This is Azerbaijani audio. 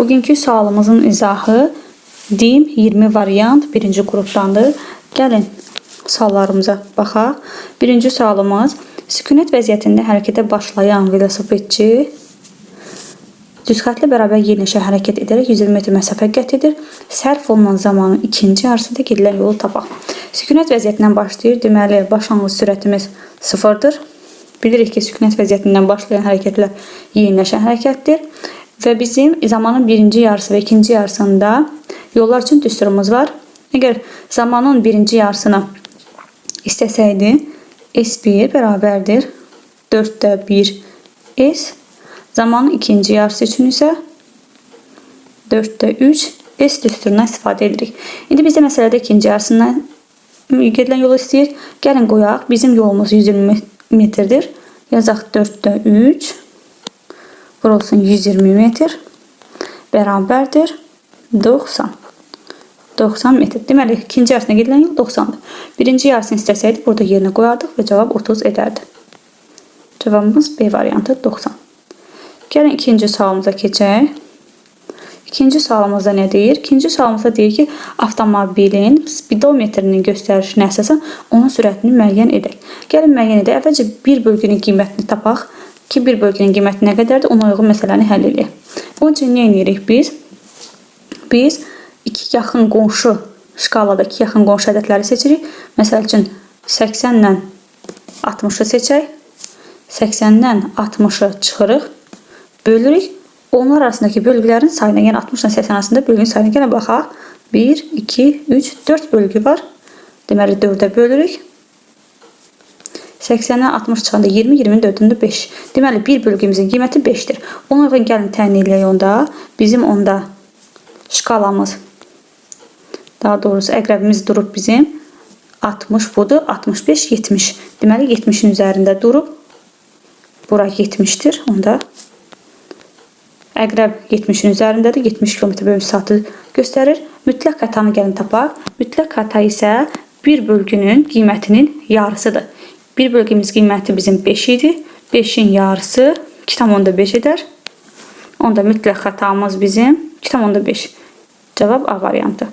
Bugünkü sualımızın izahı DİM 20 variant birinci qrupdandır. Gəlin suallarımıza baxaq. Birinci sualımız: sükunət vəziyyətində hərəkətə başlayan velosipedçi düz xəttlə bərabər yerləşə hərəkət edərək 120 metr məsafə qət edir. Sərf olunan zamanın ikinci yarısında gedilən yolu tapaq. Sükunət vəziyyətindən başlayır. Deməli, başlanğıc sürətimiz 0-dır. Bilirik ki, sükunət vəziyyətindən başlayan hərəkətlər yeniləşən hərəkətdir. Və bizim zamanın birinci yarısı və ikinci yarısında yollar üçün düsturumuz var. Əgər zamanın birinci yarısını istəsəydi, S1 bərabərdir 4də 1 S. Zamanın ikinci yarısı üçün isə 4də 3 S düsturundan istifadə edirik. İndi bizdə məsələdə ikinci yarısından gedilən yolu istəyir. Gəlin qoyaq. Bizim yolumuz 120 metrdir. Yazaq 4də 3. Burası 120 metr. Bərabərdir 90. 90 metr. Deməli, ikinci yarısına gedilən yol 90-dır. Birinci yarısını istəsəydik, burada yerinə qoyardıq və cavab 30 edərdi. Cavabımız B variantı 90. Gəlin ikinci sualımıza keçək. İkinci sualımızda nə deyir? İkinci sualımızda deyir ki, avtomobilin spidometrinin göstərişinə əsasən onun sürətini müəyyən edək. Gəlin müəyyən edək. Əvvəlcə bir bölgünün qiymətini tapaq ki, bir bölgünün qiyməti nə qədərdir? Ona uyğun məsələni həll edək. Bunun üçün nə edirik biz? Biz iki yaxın qonşu şkalada iki yaxın qonşu ədədləri seçirik. Məsəl üçün 80-lə 60-ı seçək. 80-dən 60-ı çıxırıq. Bölürük. Onlar arasındakı bölgülərin sayına, yəni 60 ilə 80 arasında bölgünün sayına gəlin baxaq. 1, 2, 3, 4 bölgü var. Deməli 4-ə bölürük. 80-dən 60 çıxanda 20, 20-nin 4-ündə 5. Deməli bir bölgümüzün qiyməti 5-dir. Ona uyğun gəlin təyin edək onda. Bizim onda şkalamız, daha doğrusu əqrəbimiz durub bizim 60 budur, 65, 70. Deməli 70-in üzərində durub. Bura 70-dir. Onda əqrəb 70-in üzərindədir. 70 km/saatı göstərir. Mütləq xətanı gəlin tapaq. Mütləq xəta isə bir bölgünün qiymətinin yarısıdır. Bir bölgümüz qiyməti bizim 5 idi. 5-in yarısı 2,5 edər. Onda mütləq xətamız bizim 2,5. Cavab A variantı.